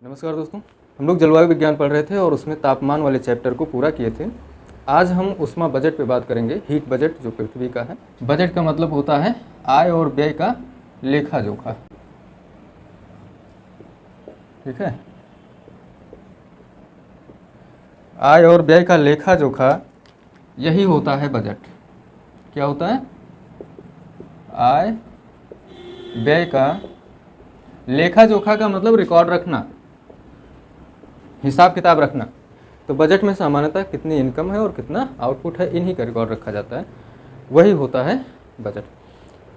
नमस्कार दोस्तों, हम लोग जलवायु विज्ञान पढ़ रहे थे और उसमें तापमान वाले चैप्टर को पूरा किए थे। आज हम उष्मा बजट पे बात करेंगे, हीट बजट जो पृथ्वी का है। बजट का मतलब होता है आय और व्यय का लेखा जोखा, ठीक है। आय और व्यय का लेखा जोखा यही होता है बजट। क्या होता है? आय व्यय का लेखा जोखा का मतलब रिकॉर्ड रखना, हिसाब किताब रखना। तो बजट में सामान्यतः कितनी इनकम है और कितना आउटपुट है, इन्हीं का रिकॉर्ड रखा जाता है, वही होता है बजट।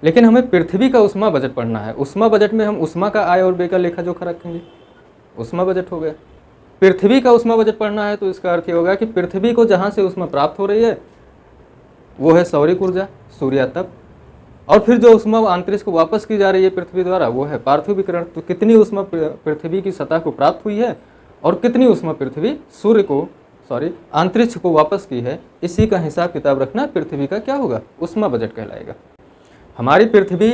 लेकिन हमें पृथ्वी का उष्मा बजट पढ़ना है। उष्मा बजट में हम उष्मा का आय और व्यय का लेखा जोखा रखेंगे, उष्मा बजट हो गया। पृथ्वी का उष्मा बजट पढ़ना है तो इसका अर्थ ये होगा कि पृथ्वी को जहाँ से उष्मा प्राप्त हो रही है वो है सौरिक ऊर्जा, सूर्यातप, और फिर जो उष्मा अंतरिक्ष को वापस की जा रही है पृथ्वी द्वारा वो है पार्थिव विकिरण। तो कितनी उष्मा पृथ्वी की सतह को प्राप्त हुई है और कितनी उष्मा पृथ्वी अंतरिक्ष को वापस की है, इसी का हिसाब किताब रखना पृथ्वी का क्या होगा? उष्मा बजट कहलाएगा। हमारी पृथ्वी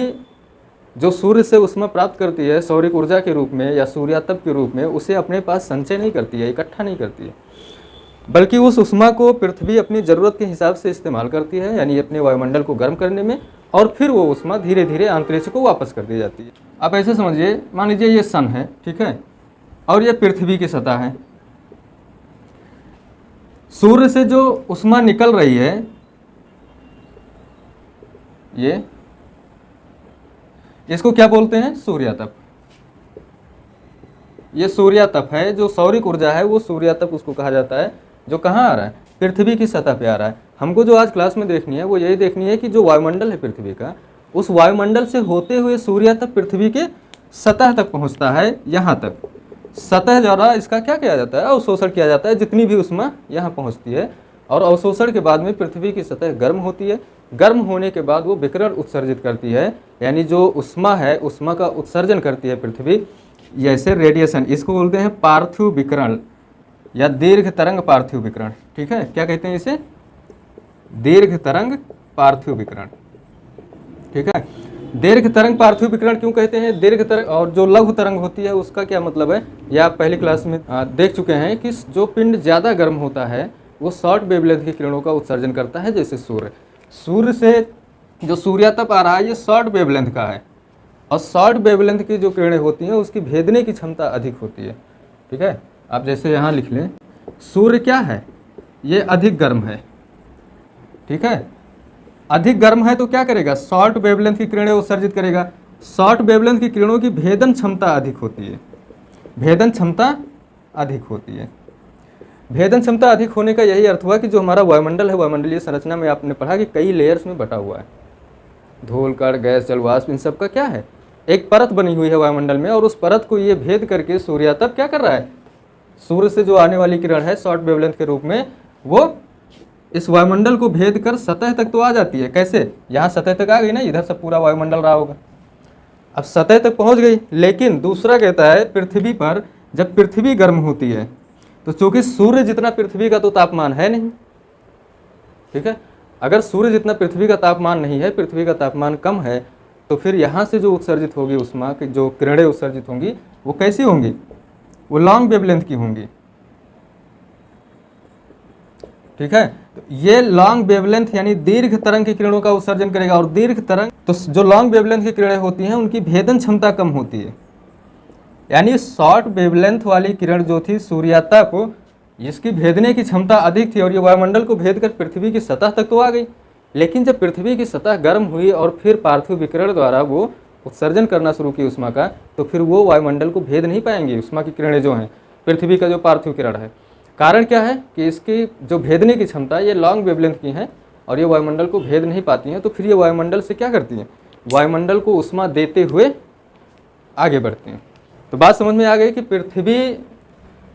जो सूर्य से उष्मा प्राप्त करती है सौरिक ऊर्जा के रूप में या सूर्यातप के रूप में, उसे अपने पास संचय नहीं करती है, इकट्ठा नहीं करती है, बल्कि उस उष्मा को पृथ्वी अपनी ज़रूरत के हिसाब से इस्तेमाल करती है, यानी अपने वायुमंडल को गर्म करने में, और फिर वो उष्मा धीरे धीरे अंतरिक्ष को वापस कर दी जाती है। आप ऐसे समझिए, मान लीजिए ये सन है, ठीक है, और ये पृथ्वी की सतह है। सूर्य से जो उष्मा निकल रही है इसको क्या बोलते हैं? सूर्यातप। ये सूर्यातप है, जो सौरिक ऊर्जा है वो सूर्यातप उसको कहा जाता है, जो कहाँ आ रहा है? पृथ्वी की सतह पे आ रहा है। हमको जो आज क्लास में देखनी है वो यही देखनी है कि जो वायुमंडल है पृथ्वी का, उस वायुमंडल से होते हुए सूर्यातप पृथ्वी के सतह तक पहुँचता है, यहाँ तक। सतह द्वारा इसका क्या किया जाता है? अवशोषण किया जाता है, जितनी भी उष्मा यहाँ पहुँचती है, और अवशोषण के बाद में पृथ्वी की सतह गर्म होती है। गर्म होने के बाद वो विकिरण उत्सर्जित करती है, यानी जो उष्मा है उष्मा का उत्सर्जन करती है पृथ्वी, जैसे रेडिएशन। इसको बोलते हैं पार्थिव विकिरण या दीर्घ तरंग पार्थिव विकिरण, ठीक है। क्या कहते हैं इसे? दीर्घ तरंग पार्थिव विकिरण, ठीक है। दीर्घ तरंग पार्थिव विकिरण क्यों कहते हैं? दीर्घ तरंग और जो लघु तरंग होती है उसका क्या मतलब है, ये आप पहली क्लास में देख चुके हैं कि जो पिंड ज़्यादा गर्म होता है वो शॉर्ट वेवलेंथ की किरणों का उत्सर्जन करता है, जैसे सूर्य से जो सूर्यातप आ रहा है ये शॉर्ट वेवलेंथ का है, और शॉर्ट वेवलेंथ की जो किरणें होती हैं उसकी भेदने की क्षमता अधिक होती है, ठीक है। आप जैसे यहाँ लिख लें, सूर्य क्या है? ये अधिक गर्म है, ठीक है। अधिक गर्म है तो क्या करेगा? शॉर्ट वेवलेंथ की किरणें उत्सर्जित करेगा। शॉर्ट वेवलेंथ की किरणों की भेदन क्षमता अधिक होती है, भेदन क्षमता अधिक होती है। भेदन क्षमता अधिक होने का यही अर्थ हुआ कि जो हमारा वायुमंडल है, वायुमंडलीय संरचना में आपने पढ़ा कि कई लेयर्स में बटा हुआ है, धूल कण गैस जलवाष्प, इन सब का क्या है? एक परत बनी हुई है वायुमंडल में, और उस परत को ये भेद करके सूर्यातप क्या कर रहा है? सूर्य से जो आने वाली किरण है शॉर्ट वेवलेंथ के रूप में, वो इस वायुमंडल को भेद कर सतह तक तो आ जाती है। कैसे? यहाँ सतह तक आ गई ना, इधर से पूरा वायुमंडल रहा होगा, अब सतह तक पहुँच गई। लेकिन दूसरा कहता है पृथ्वी पर जब पृथ्वी गर्म होती है तो चूंकि सूर्य जितना पृथ्वी का तो तापमान है नहीं, ठीक है। अगर सूर्य जितना पृथ्वी का तापमान नहीं है, पृथ्वी का तापमान कम है, तो फिर यहाँ से जो उत्सर्जित होगी उष्मा की जो किरणें उत्सर्जित होंगी वो कैसी होंगी? वो लॉन्ग वेवलेंथ की होंगी, ठीक है। तो ये लॉन्ग वेवलेंथ यानी दीर्घ तरंग की किरणों का उत्सर्जन करेगा, और दीर्घ तरंग तो जो लॉन्ग वेवलेंथ की किरणें होती हैं उनकी भेदन क्षमता कम होती है, यानी शॉर्ट वेवलेंथ वाली किरण जो थी सूर्यातप, इसकी भेदने की क्षमता अधिक थी और ये वायुमंडल को भेद कर पृथ्वी की सतह तक तो आ गई। लेकिन जब पृथ्वी की सतह गर्म हुई और फिर पार्थिव विकिरण द्वारा वो उत्सर्जन करना शुरू की उष्मा का, तो फिर वो वायुमंडल को भेद नहीं पाएंगी उष्मा की किरणें जो हैं, पृथ्वी का जो पार्थिव किरण है। कारण क्या है कि इसकी जो भेदने की क्षमता ये लॉन्ग वेवलेंथ की है और ये वायुमंडल को भेद नहीं पाती हैं, तो फिर ये वायुमंडल से क्या करती हैं? वायुमंडल को उष्मा देते हुए आगे बढ़ती हैं। तो बात समझ में आ गई कि पृथ्वी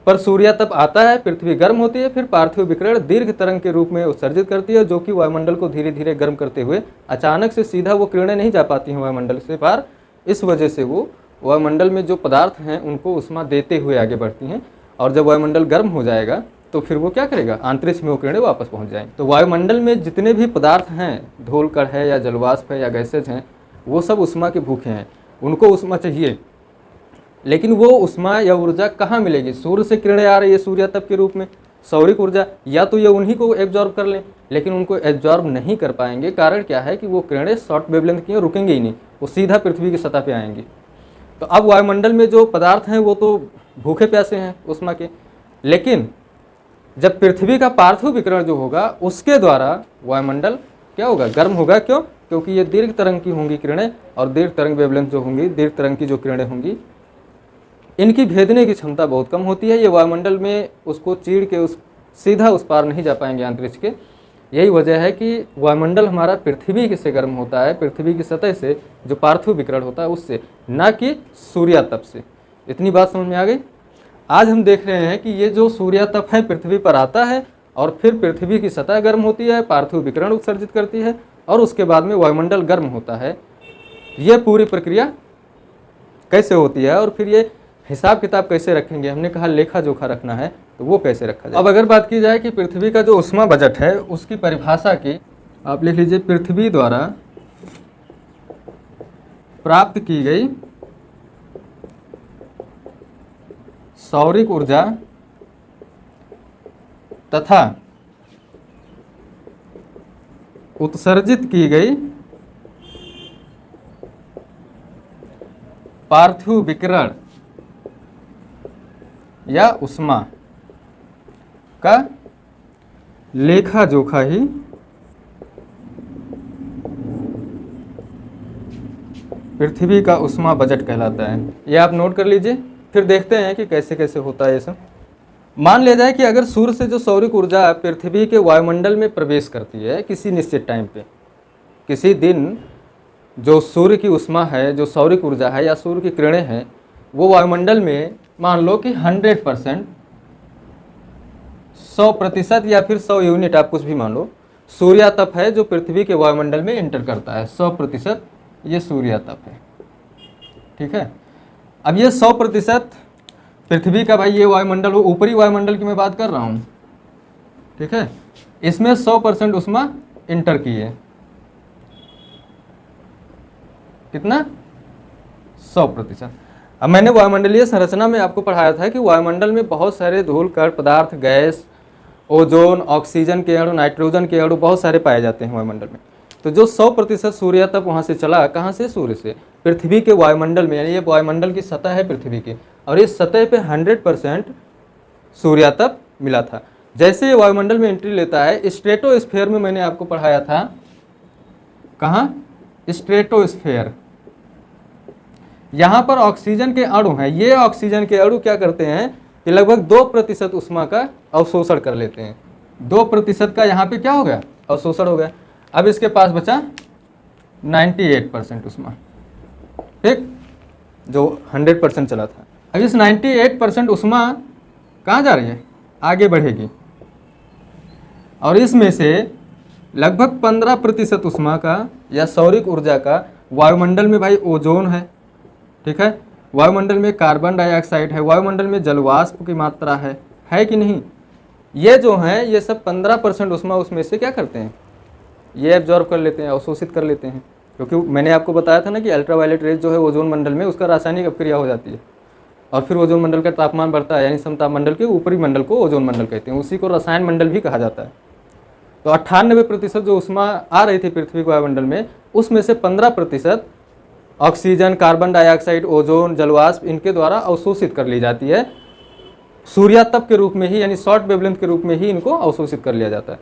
पर सूर्यातप आता है, पृथ्वी गर्म होती है, फिर पार्थिव विकिरण दीर्घ तरंग के रूप में उत्सर्जित करती है, जो कि वायुमंडल को धीरे धीरे गर्म करते हुए अचानक से सीधा वो किरणें नहीं जा पाती हैं वायुमंडल से पार। इस वजह से वो वायुमंडल में जो पदार्थ हैं उनको उष्मा देते हुए आगे बढ़ती हैं, और जब वायुमंडल गर्म हो जाएगा तो फिर वो क्या करेगा? अंतरिक्ष में वो किरणें वापस पहुँच जाएंगी। तो वायुमंडल में जितने भी पदार्थ हैं, धूल कण है या जलवाष्प है या गैसेज हैं, वो सब उष्मा के भूखे हैं, उनको उष्मा चाहिए। लेकिन वो उष्मा या ऊर्जा कहाँ मिलेगी? सूर्य से किरणें आ रही है सूर्यातप के रूप में, सौरिक ऊर्जा, या तो ये उन्हीं को एब्जॉर्ब कर लें, लेकिन उनको एब्जॉर्ब नहीं कर पाएंगे। कारण क्या है कि वो किरणें शॉर्ट वेवलेंथ की हैं, रुकेंगे ही नहीं, वो सीधा पृथ्वी की सतह पे आएंगी। तो अब वायुमंडल में जो पदार्थ हैं वो तो भूखे प्यासे हैं उष्मा के, लेकिन जब पृथ्वी का पार्थिव विकिरण जो होगा उसके द्वारा वायुमंडल क्या होगा? गर्म होगा। क्यों? क्योंकि ये दीर्घ तरंग की होंगी किरणें, और दीर्घ तरंग वेवलेंथ जो होंगी, दीर्घ तरंग की जो किरणें होंगी, इनकी भेदने की क्षमता बहुत कम होती है। ये वायुमंडल में उसको चीड़ के सीधा उस पार नहीं जा पाएंगे अंतरिक्ष के। यही वजह है कि वायुमंडल हमारा पृथ्वी से गर्म होता है, पृथ्वी की सतह से जो पार्थिव विकिरण होता है उससे, ना कि सूर्यातप से। इतनी बात समझ में आ गई? आज हम देख रहे हैं कि ये जो सूर्यातप है पृथ्वी पर आता है और फिर पृथ्वी की सतह गर्म होती है, पार्थिव विकिरण उत्सर्जित करती है और उसके बाद में वायुमंडल गर्म होता है। ये पूरी प्रक्रिया कैसे होती है और फिर ये हिसाब किताब कैसे रखेंगे? हमने कहा लेखा जोखा रखना है, तो वो कैसे रखा जाए? अब अगर बात की जाए कि पृथ्वी का जो उष्मा बजट है उसकी परिभाषा की, आप लिख लीजिए, पृथ्वी द्वारा प्राप्त की गई सौरिक ऊर्जा तथा उत्सर्जित की गई पार्थिव विकिरण या उष्मा का लेखा जोखा ही पृथ्वी का उष्मा बजट कहलाता है। ये आप नोट कर लीजिए, फिर देखते हैं कि कैसे कैसे होता है ये सब। मान लिया जाए कि अगर सूर्य से जो सौरिक ऊर्जा पृथ्वी के वायुमंडल में प्रवेश करती है किसी निश्चित टाइम पे, किसी दिन, जो सूर्य की उष्मा है, जो सौरिक ऊर्जा है या सूर्य की किरणें हैं, वो वायुमंडल में मान लो कि 100%, 100% या फिर 100 यूनिट, आप कुछ भी मान लो, सूर्यातप है जो पृथ्वी के वायुमंडल में एंटर करता है। 100% ये सूर्यातप है। ठीक है। अब ये 100% पृथ्वी का, भाई ये वायुमंडल, वो ऊपरी वायुमंडल की मैं बात कर रहा हूँ। ठीक है। इसमें 100% उष्मा इंटर की है। कितना? 100%। अब मैंने वायुमंडलीय संरचना में आपको पढ़ाया था कि वायुमंडल में बहुत सारे धूल कण पदार्थ, गैस, ओजोन, ऑक्सीजन के अणु, नाइट्रोजन के अणु बहुत सारे पाए जाते हैं वायुमंडल में। तो जो 100% सूर्यातप वहाँ से चला, कहाँ से? सूर्य से पृथ्वी के वायुमंडल में, यानी ये वायुमंडल की सतह है पृथ्वी की, और इस सतह पे 100% सूर्यातप मिला था। जैसे ये वायुमंडल में एंट्री लेता है, स्ट्रेटोस्फेयर में मैंने आपको पढ़ाया था, कहाँ? स्ट्रेटोस्फेयर। यहाँ पर ऑक्सीजन के अणु हैं। ये ऑक्सीजन के अणु क्या करते हैं कि लगभग 2% उष्मा का अवशोषण कर लेते हैं। 2% का यहाँ पे क्या हो गया? अवशोषण हो गया। अब इसके पास बचा 98% उष्मा, ठीक, जो 100% चला था। अब इस 98% उष्मा कहाँ जा रही है? आगे बढ़ेगी, और इसमें से लगभग 15% उष्मा का या सौरिक ऊर्जा का वायुमंडल में, भाई, ओजोन है। ठीक है। वायुमंडल में कार्बन डाइऑक्साइड है, वायुमंडल में जलवाष्प की मात्रा है कि नहीं? ये जो हैं, ये सब 15% उष्मा उसमें से क्या करते हैं? ये एब्जॉर्ब कर लेते हैं, अवशोषित कर लेते हैं। क्योंकि मैंने आपको बताया था ना कि अल्ट्रावायलेट रेज जो है ओजोन मंडल में, उसका रासायनिक अपक्रिया हो जाती है और फिर ओजोन मंडल का तापमान बढ़ता है, यानी समताप मंडल के ऊपरी मंडल को ओजोन मंडल कहते हैं। उसी को रसायन मंडल भी कहा जाता है। तो 98% जो उष्मा आ रही थी पृथ्वी के वायुमंडल में, उसमें से 15% ऑक्सीजन, कार्बन डाइऑक्साइड, ओजोन, जलवाष्प, इनके द्वारा अवशोषित कर ली जाती है सूर्यातप के रूप में ही, यानी शॉर्ट वेवलेंथ के रूप में ही इनको अवशोषित कर लिया जाता है।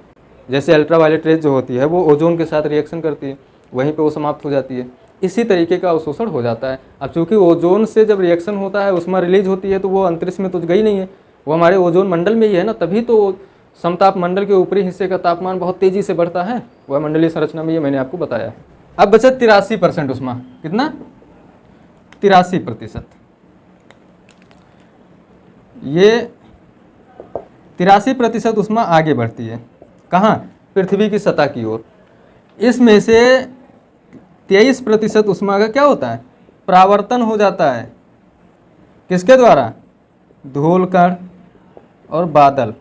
जैसे अल्ट्रावायलेट रेज जो होती है वो ओजोन के साथ रिएक्शन करती है, वहीं पे वो समाप्त हो जाती है। इसी तरीके का अवशोषण हो जाता है। अब चूंकि ओजोन से जब रिएक्शन होता है, उष्मा रिलीज होती है, तो वो अंतरिक्ष में तो गई नहीं है, वो हमारे ओजोन मंडल में ही है ना, तभी तो समताप मंडल के ऊपरी हिस्से का तापमान बहुत तेजी से बढ़ता है वायुमंडलीय संरचना में। ये मैंने आपको बताया है। अब बचा 83% उष्मा। कितना? 83%। ये 83% उष्मा आगे बढ़ती है, कहाँ? पृथ्वी की सतह की ओर। इसमें से 23% उष्मा का क्या होता है? परावर्तन हो जाता है। किसके द्वारा? धूल कण और बादल।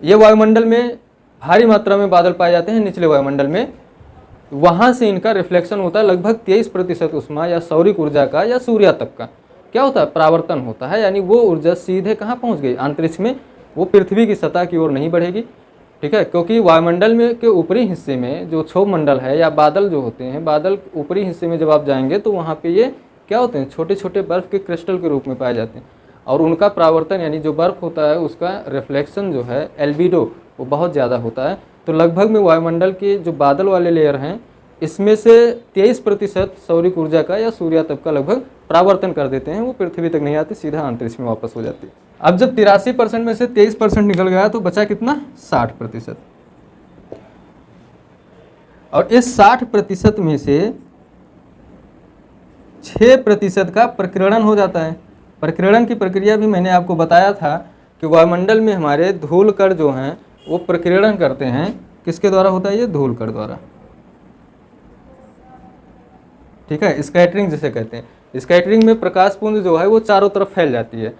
ये वायुमंडल में भारी मात्रा में बादल पाए जाते हैं निचले वायुमंडल में, वहाँ से इनका रिफ्लेक्शन होता है। लगभग 23% उष्मा या सौरिक ऊर्जा का या सूर्यातप का क्या होता है, परावर्तन होता है, यानी वो ऊर्जा सीधे कहाँ पहुँच गई, अंतरिक्ष में, वो पृथ्वी की सतह की ओर नहीं बढ़ेगी। ठीक है, क्योंकि वायुमंडल में के ऊपरी हिस्से में जो क्षोभ मंडल है या बादल जो होते हैं, बादल ऊपरी हिस्से में जब आप जाएंगे तो वहाँ पे ये क्या होते हैं, छोटे छोटे बर्फ़ के क्रिस्टल के रूप में पाए जाते हैं, और उनका परावर्तन यानी जो बर्फ़ होता है उसका रिफ्लेक्शन जो है, एल्बिडो, वो बहुत ज़्यादा होता है। तो लगभग में वायुमंडल के जो बादल वाले लेयर हैं, इसमें से 23% सौरिक ऊर्जा का या सूर्यातप का लगभग परावर्तन कर देते हैं, वो पृथ्वी तक नहीं आती, सीधा अंतरिक्ष में वापस हो जाती है। अब जब 83% में से 23% निकल गया तो बचा कितना, 60%। और इस 60% में से 6% का प्रकीर्णन हो जाता है। प्रकीर्णन की प्रक्रिया भी मैंने आपको बताया था कि वायुमंडल में हमारे धूल कण जो हैं वो प्रकीर्णन करते हैं, किसके द्वारा होता है, ये धूल कण द्वारा। ठीक है, स्कैटरिंग जिसे कहते हैं। स्कैटरिंग में प्रकाश पुंज जो है वो चारों तरफ फैल जाती है,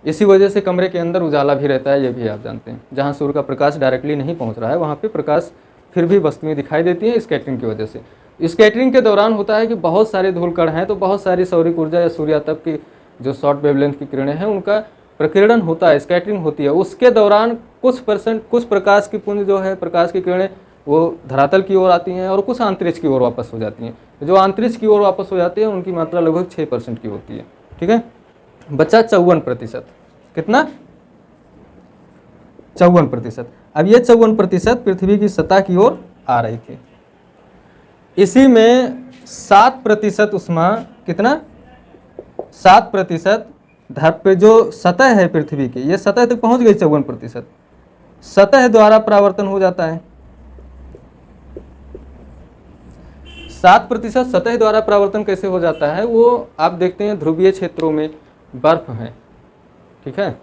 इसी वजह से कमरे के अंदर उजाला भी रहता है, ये भी आप जानते हैं। जहाँ सूर्य का प्रकाश डायरेक्टली नहीं पहुँच रहा है वहाँ पे प्रकाश फिर भी वस्तुएं दिखाई देती हैं स्कैटरिंग की वजह से। स्कैटरिंग के दौरान होता है कि बहुत सारे धूल कण हैं, तो बहुत सारी सौरिक ऊर्जा या सूर्यातप की जो शॉर्ट वेवलेंथ की किरणें हैं उनका प्रकीर्णन होता है, स्कैटरिंग होती है। उसके दौरान कुछ प्रकाश की पुंज जो है, प्रकाश की किरणें वो धरातल की ओर आती हैं और कुछ अंतरिक्ष की ओर वापस हो जाती हैं। जो अंतरिक्ष की ओर वापस हो जाती है उनकी मात्रा लगभग 6% की होती है। ठीक है, बचा 54%। कितना, 54%। अब ये 54% पृथ्वी की सतह की ओर आ रही थी। इसी में 7% उष्मा, कितना, 7% धरती पे जो सतह है पृथ्वी की, ये सतह तक पहुंच गई 54%, सतह द्वारा परावर्तन हो जाता है। 7% सतह द्वारा परावर्तन कैसे हो जाता है, वो आप देखते हैं ध्रुवीय क्षेत्रों में बर्फ है, ठीक है,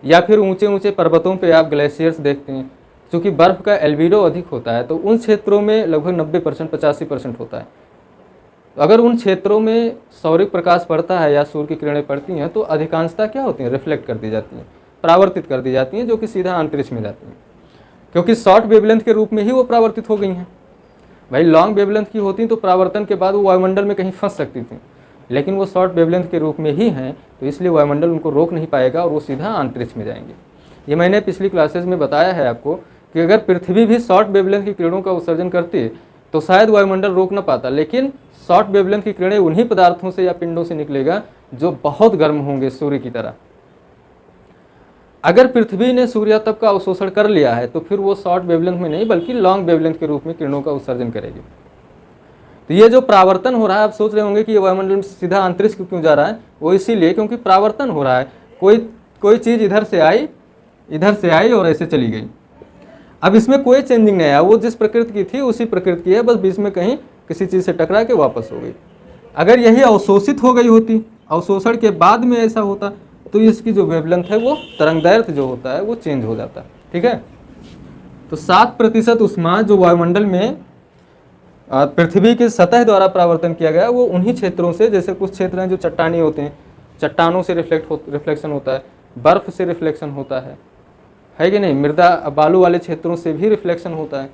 या फिर ऊंचे ऊंचे पर्वतों पे आप ग्लेशियर्स देखते हैं, क्योंकि बर्फ का एल्बिडो अधिक होता है, तो उन क्षेत्रों में लगभग 90% 85% होता है। अगर उन क्षेत्रों में सौरिक प्रकाश पड़ता है या सूर्य की किरणें पड़ती हैं तो अधिकांशता क्या होती हैं, रिफ्लेक्ट कर दी जाती हैं, परावर्तित कर दी जाती हैं, जो कि सीधा अंतरिक्ष में जाती हैं, क्योंकि शॉर्ट वेवलेंथ के रूप में ही वो परावर्तित हो गई हैं। भाई लॉन्ग वेवलेंथ की होती तो प्रावर्तन के बाद वो वायुमंडल में कहीं फंस सकती थी, लेकिन वो शॉर्ट वेवलेंथ के रूप में ही हैं, तो इसलिए वायुमंडल उनको रोक नहीं पाएगा और वो सीधा अंतरिक्ष में जाएंगे। ये मैंने पिछली क्लासेस में बताया है आपको कि अगर पृथ्वी भी शॉर्ट वेवलेंथ की किरणों का उत्सर्जन करती तो शायद वायुमंडल रोक ना पाता, लेकिन शॉर्ट वेवलेंथ की किरणें उन्हीं पदार्थों से या पिंडों से निकलेगा जो बहुत गर्म होंगे सूर्य की तरह। अगर पृथ्वी ने सूर्यातप का अवशोषण कर लिया है तो फिर वो शॉर्ट वेवलेंथ में नहीं बल्कि लॉन्ग वेवलेंथ के रूप में किरणों का उत्सर्जन करेगी। तो ये जो परावर्तन हो रहा है, आप सोच रहे होंगे कि ये वायुमंडल में सीधा अंतरिक्ष क्यों जा रहा है, वो इसीलिए क्योंकि परावर्तन हो रहा है। कोई चीज़ इधर से आई और ऐसे चली गई। अब इसमें कोई चेंजिंग नहीं आया, वो जिस प्रकृति की थी उसी प्रकृति की है, बस बीच में कहीं किसी चीज़ से टकरा के वापस हो गई। अगर यही अवशोषित हो गई होती, अवशोषण के बाद में ऐसा होता, तो इसकी जो वेवलेंथ है वो तरंगदैर्घ्य जो होता है वो चेंज हो जाता है। ठीक है, तो 7% उष्मा जो वायुमंडल में पृथ्वी की सतह द्वारा परावर्तन किया गया वो उन्हीं क्षेत्रों से, जैसे कुछ क्षेत्र हैं जो चट्टानी होते हैं, चट्टानों से रिफ्लेक्शन होता है, बर्फ से रिफ्लेक्शन होता है कि नहीं, मृदा बालू वाले क्षेत्रों से भी रिफ्लेक्शन होता है।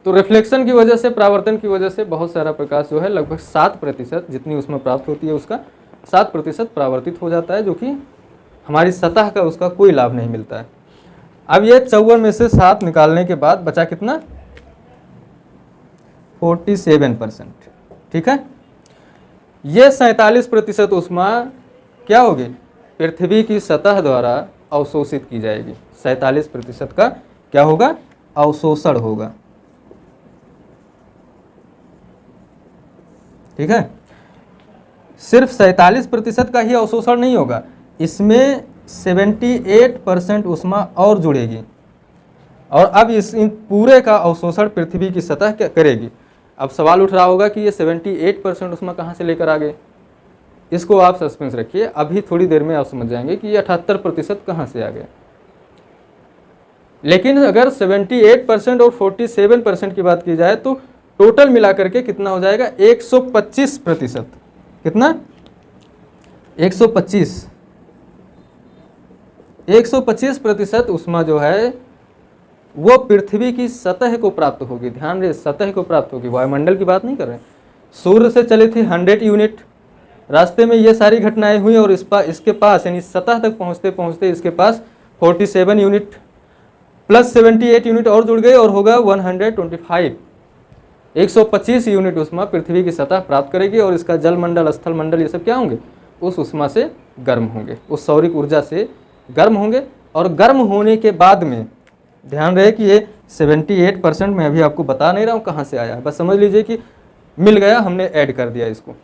तो रिफ्लेक्शन की वजह से, परावर्तन की वजह से बहुत सारा प्रकाश जो है लगभग 7% जितनी उसमें प्राप्त होती है उसका 7% परावर्तित हो जाता है, जो कि हमारी सतह का उसका कोई लाभ नहीं मिलता है। अब ये 54 में से 7 निकालने के बाद बचा कितना, 47%। ठीक है, ये 47% उष्मा क्या होगी, पृथ्वी की सतह द्वारा अवशोषित की जाएगी। 47% का क्या होगा, अवशोषण होगा। ठीक है, सिर्फ 47% का ही अवशोषण नहीं होगा, इसमें 78% उष्मा और जुड़ेगी, और अब इन पूरे का अवशोषण पृथ्वी की सतह क्या करेगी। अब सवाल उठ रहा होगा कि ये 78% उष्मा कहाँ से लेकर आ गए, इसको आप सस्पेंस रखिए, अभी थोड़ी देर में आप समझ जाएंगे कि ये 78% कहाँ से आ गए। लेकिन अगर 78% और 47% की बात की जाए तो टोटल मिलाकर के कितना हो जाएगा, 125%। कितना, 125% उष्मा जो है वो पृथ्वी की सतह को प्राप्त होगी। ध्यान रहे, सतह को प्राप्त होगी, वायुमंडल की बात नहीं कर रहे हैं। सूर्य से चली थी 100 यूनिट, रास्ते में ये सारी घटनाएं हुई और इसके पास यानी सतह तक पहुंचते पहुंचते इसके पास 47 यूनिट प्लस 78 यूनिट और जुड़ गए और होगा 125 125 यूनिट उष्मा पृथ्वी की सतह प्राप्त करेगी और इसका जल मंडल, स्थल मंडल, ये सब क्या होंगे, उस उष्मा से गर्म होंगे, उस सौरिक ऊर्जा से गर्म होंगे। और गर्म होने के बाद में ध्यान रहे कि ये 78% मैं अभी आपको बता नहीं रहा हूँ कहाँ से आया है, बस समझ लीजिए कि मिल गया, हमने ऐड कर दिया इसको,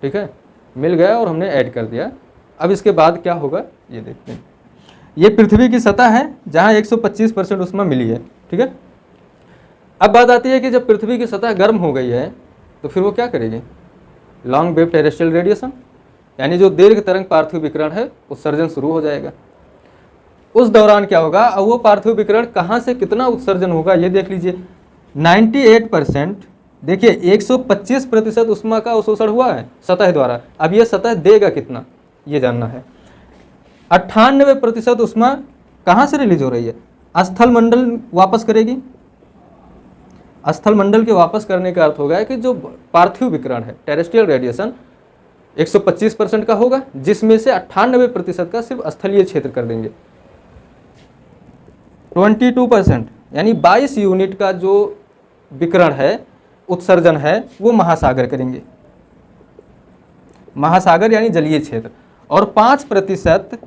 ठीक है, मिल गया और हमने ऐड कर दिया। अब इसके बाद क्या होगा ये देखते हैं। ये पृथ्वी की सतह है जहाँ 125% उष्मा मिली है, ठीक है। अब बात आती है कि जब पृथ्वी की सतह गर्म हो गई है तो फिर वो क्या करेगी, लॉन्ग वेव टेरेस्ट्रियल रेडिएशन यानी जो दीर्घ तरंग पार्थिव विकिरण है उत्सर्जन शुरू हो जाएगा। उस दौरान क्या होगा, अब वो पार्थिव विकिरण कहाँ से कितना उत्सर्जन होगा ये देख लीजिए। 98%, देखिए 125% उष्मा का अवशोषण हुआ है सतह द्वारा, अब ये सतह देगा कितना ये जानना है। 98% उष्मा कहाँ से रिलीज हो रही है, स्थल मंडल वापस करेगी। स्थल मंडल के वापस करने का अर्थ होगा कि जो पार्थिव विकिरण है टेरेस्ट्रियल रेडिएशन 125% का होगा, जिसमें से 98% का सिर्फ स्थलीय क्षेत्र कर देंगे। 22% यानी 22 यूनिट का जो विकिरण है, उत्सर्जन है, वो महासागर करेंगे, महासागर यानी जलीय क्षेत्र। और 5%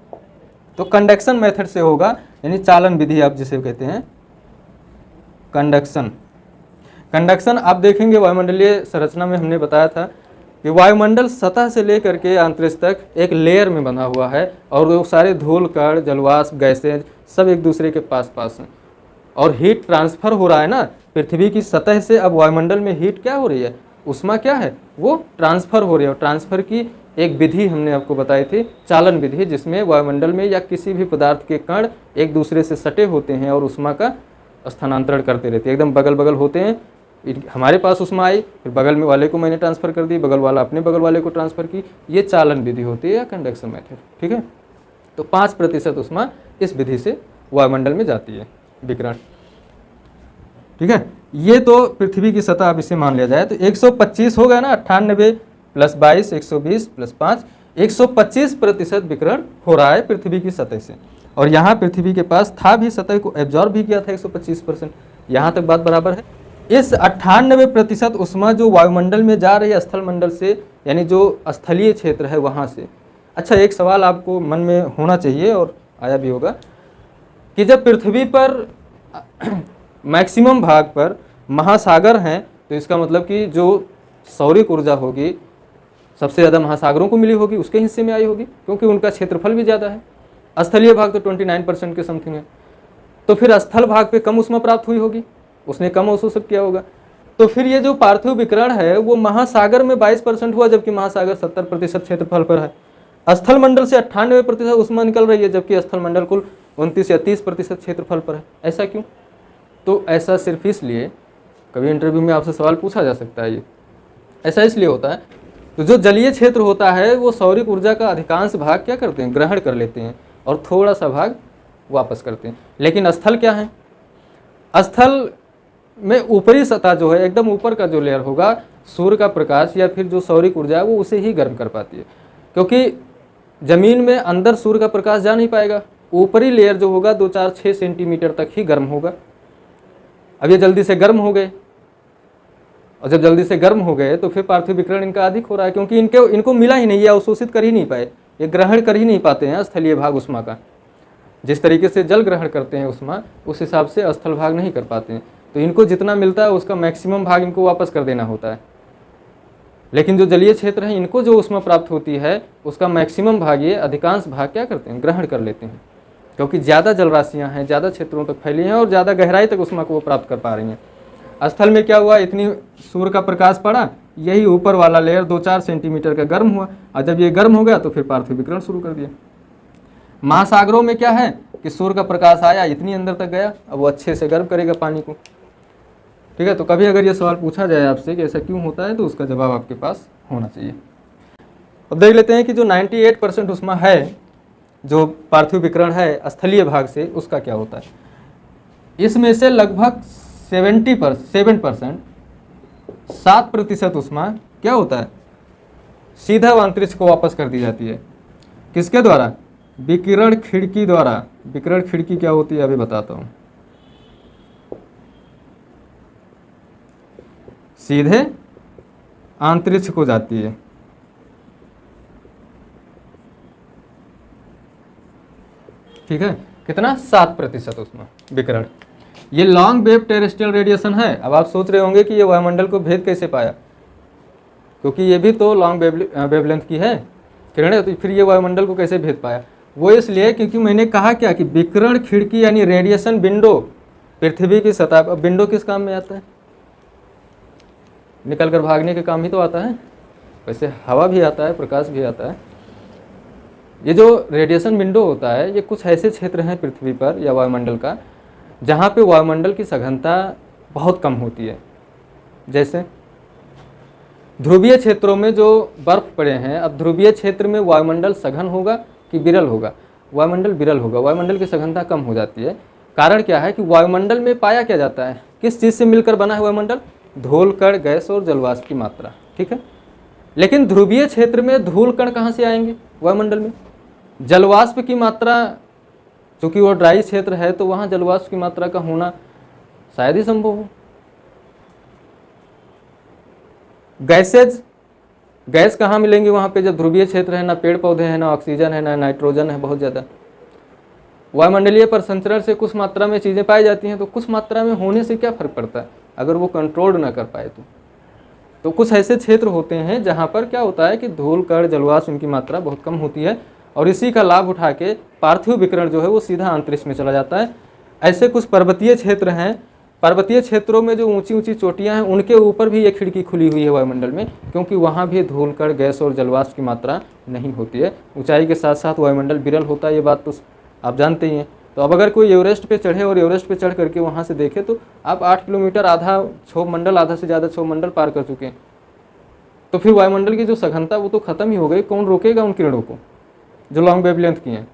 तो कंडक्शन मेथड से होगा, यानी चालन विधि आप जिसे कहते हैं कंडक्शन। कंडक्शन आप देखेंगे वायुमंडलीय संरचना में हमने बताया था कि वायुमंडल सतह से लेकर के अंतरिक्ष तक एक लेयर में बना हुआ है और वो सारे धूल कण, जलवाष्प, गैसें सब एक दूसरे के पास पास हैं और हीट ट्रांसफर हो रहा है ना पृथ्वी की सतह से। अब वायुमंडल में हीट क्या हो रही है, उष्मा क्या है, वो ट्रांसफर हो रही है। और ट्रांसफर की एक विधि हमने आपको बताई थी, चालन विधि, जिसमें वायुमंडल में या किसी भी पदार्थ के कण एक दूसरे से सटे होते हैं और उष्मा का स्थानांतरण करते रहते हैं, एकदम बगल बगल होते हैं। हमारे पास उष्मा आई, फिर बगल में वाले को मैंने ट्रांसफ़र कर दी, बगल वाला अपने बगल वाले को ट्रांसफ़र की, ये चालन विधि होती है या कंडक्शन मेथड, ठीक है। तो 5% उष्मा इस विधि से वायुमंडल में जाती है विकिरण, ठीक है। ये तो पृथ्वी की सतह, अब इसे मान लिया जाए तो 125 हो गया ना, 98 प्लस 22 120 प्लस 5 125% विकिरण हो रहा है पृथ्वी की सतह से। और यहाँ पृथ्वी के पास था भी, सतह को एब्जॉर्ब भी किया था 125%, यहाँ तक बात बराबर है। इस 98% उष्मा जो वायुमंडल में जा रही है स्थल मंडल से, यानी जो स्थलीय क्षेत्र है वहाँ से। अच्छा, एक सवाल आपको मन में होना चाहिए और आया भी होगा कि जब पृथ्वी पर मैक्सिमम भाग पर महासागर हैं तो इसका मतलब कि जो सौरिक ऊर्जा होगी सबसे ज़्यादा महासागरों को मिली होगी, उसके हिस्से में आई होगी, क्योंकि उनका क्षेत्रफल भी ज़्यादा है। स्थलीय भाग तो 29% के समथिंग है, तो फिर स्थल भाग पे कम उष्मा प्राप्त हुई होगी, उसने कम अवशोषित किया होगा। तो फिर ये जो पार्थिव विकिरण है वो महासागर में 22% हुआ, जबकि महासागर 70% क्षेत्रफल पर है। स्थल मंडल से 98% उष्मा निकल रही है, जबकि स्थल मंडल कुल 29 या 30% क्षेत्रफल पर है। ऐसा क्यों? तो ऐसा सिर्फ इसलिए, कभी इंटरव्यू में आपसे सवाल पूछा जा सकता है, ये ऐसा इसलिए होता है तो जो जलीय क्षेत्र होता है वो सौरिक ऊर्जा का अधिकांश भाग क्या करते हैं, ग्रहण कर लेते हैं और थोड़ा सा भाग वापस करते हैं। लेकिन स्थल क्या है, स्थल में ऊपरी सतह जो है, एकदम ऊपर का जो लेयर होगा, सूर्य का प्रकाश या फिर जो सौरिक ऊर्जा है वो उसे ही गर्म कर पाती है, क्योंकि जमीन में अंदर सूर्य का प्रकाश जा नहीं पाएगा। ऊपरी लेयर जो होगा 2 4 6 सेंटीमीटर तक ही गर्म होगा। अब ये जल्दी से गर्म हो गए, और जब जल्दी से गर्म हो गए तो फिर पार्थिव विकिरण इनका अधिक हो रहा है, क्योंकि इनको मिला ही नहीं, ये अवशोषित कर ही नहीं पाए, ये ग्रहण कर ही नहीं पाते हैं स्थलीय भाग उष्मा का। जिस तरीके से जल ग्रहण करते हैं उष्मा, उस हिसाब से स्थल भाग नहीं कर पाते हैं। तो इनको जितना मिलता है उसका मैक्सिमम भाग इनको वापस कर देना होता है। लेकिन जो जलीय क्षेत्र है, इनको जो उष्मा प्राप्त होती है उसका मैक्सिमम भाग, ये अधिकांश भाग क्या करते हैं, ग्रहण कर लेते हैं, क्योंकि ज़्यादा जल राशियाँ हैं, ज़्यादा क्षेत्रों तक फैली हैं और ज़्यादा गहराई तक उष्मा को वो प्राप्त कर पा रही हैं। स्थल में क्या हुआ, इतनी सूर्य का प्रकाश पड़ा, यही ऊपर वाला लेयर 2 4 सेंटीमीटर का गर्म हुआ, और जब ये गर्म हो गया तो फिर पार्थिव विकिरण शुरू कर दिया। महासागरों में क्या है कि सूर्य का प्रकाश आया, इतनी अंदर तक गया, अब वो अच्छे से गर्म करेगा पानी को, ठीक है। तो कभी अगर ये सवाल पूछा जाए आपसे कि ऐसा क्यों होता है, तो उसका जवाब आपके पास होना चाहिए। अब देख लेते हैं कि जो 98% उष्मा है जो पार्थिव विकिरण है स्थलीय भाग से, उसका क्या होता है। इसमें से लगभग 7% 7% उष्मा क्या होता है, सीधा अंतरिक्ष को वापस कर दी जाती है। किसके द्वारा? विकिरण खिड़की द्वारा। विकिरण खिड़की क्या होती है अभी बताता हूं। सीधे अंतरिक्ष को जाती है। ठीक है, कितना? 7% उसमें विकिरण। ये लॉन्ग वेव टेरेस्ट्रियल रेडिएशन है। अब आप सोच रहे होंगे कि ये वायुमंडल को भेद कैसे पाया, क्योंकि ये भी तो लॉन्ग वेवलेंथ की है किरणें, तो फिर ये वायुमंडल को कैसे भेद पाया? वो इसलिए क्योंकि मैंने कहा क्या कि विकिरण खिड़की यानी रेडिएशन विंडो पृथ्वी की सतह। अब विंडो किस काम में आता है? निकल कर भागने के काम ही तो आता है। वैसे हवा भी आता है, प्रकाश भी आता है। ये जो रेडिएशन विंडो होता है, ये कुछ ऐसे क्षेत्र हैं पृथ्वी पर या वायुमंडल का जहाँ पे वायुमंडल की सघनता बहुत कम होती है। जैसे ध्रुवीय क्षेत्रों में जो बर्फ पड़े हैं, अब ध्रुवीय क्षेत्र में वायुमंडल सघन होगा कि विरल होगा? वायुमंडल विरल होगा, वायुमंडल की सघनता कम हो जाती है। कारण क्या है कि वायुमंडल में पाया क्या जाता है, किस चीज़ से मिलकर बना है वायुमंडल? धूल कण, गैस और जलवाष्प की मात्रा। ठीक है, लेकिन ध्रुवीय क्षेत्र में धूल कण कहाँ से आएंगे वायुमंडल में? जलवाष्प की मात्रा, चूंकि वो ड्राई क्षेत्र है तो वहाँ जलवाष्प की मात्रा का होना शायद ही संभव हो। गैसेज, गैस कहाँ मिलेंगे वहाँ पे जब ध्रुवीय क्षेत्र है? ना पेड़ पौधे हैं, ना ऑक्सीजन है, ना नाइट्रोजन है बहुत ज़्यादा। वायुमंडलीय प्रसंचरण से कुछ मात्रा में चीज़ें पाई जाती हैं, तो कुछ मात्रा में होने से क्या फ़र्क पड़ता है अगर वो कंट्रोल्ड ना कर पाए तो कुछ ऐसे क्षेत्र होते हैं जहाँ पर क्या होता है कि धूल कण, जलवाष्प, इनकी मात्रा बहुत कम होती है और इसी का लाभ उठा के पार्थिव विकिरण जो है वो सीधा अंतरिक्ष में चला जाता है। ऐसे कुछ पर्वतीय क्षेत्र हैं, पर्वतीय क्षेत्रों में जो ऊंची ऊंची चोटियां हैं उनके ऊपर भी ये खिड़की खुली हुई है वायुमंडल में, क्योंकि वहाँ भी धूल कण, गैस और जलवाष्प की मात्रा नहीं होती है। ऊंचाई के साथ साथ वायुमंडल विरल होता है, ये बात तो आप जानते ही हैं। तो अब अगर कोई एवरेस्ट पे चढ़े और एवरेस्ट पे चढ़ करके वहाँ से देखे तो आप 8 किलोमीटर, आधा क्षोभमंडल, आधा से ज़्यादा क्षोभमंडल पार कर चुके हैं। तो फिर वायुमंडल की जो सघनता वो तो खत्म ही हो गई। कौन रोकेगा उन किरणों को जो लॉन्ग वेवलेंथ की हैं?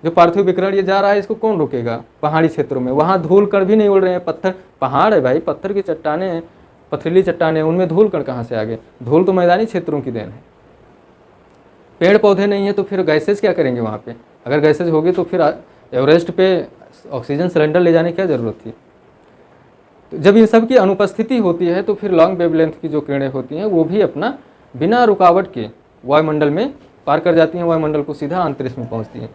जो पार्थिव विकिरण ये जा रहा है इसको कौन रोकेगा? पहाड़ी क्षेत्रों में वहाँ धूल कण भी नहीं उड़ रहे हैं, पत्थर, पहाड़ है भाई, पत्थर की चट्टानें हैं, पथरीली चट्टानें, उनमें धूल कण कहाँ से आ गए? धूल तो मैदानी क्षेत्रों की देन है। पेड़ पौधे नहीं है तो फिर गैसेज क्या करेंगे वहाँ पे? अगर गैसेज होगी तो फिर एवरेस्ट पे ऑक्सीजन सिलेंडर ले जाने की क्या ज़रूरत थी? तो जब इन सब की अनुपस्थिति होती है तो फिर लॉन्ग वेवलेंथ की जो किरणें होती हैं वो भी अपना बिना रुकावट के वायुमंडल में पार कर जाती हैं, वायुमंडल को सीधा अंतरिक्ष में पहुंचती हैं।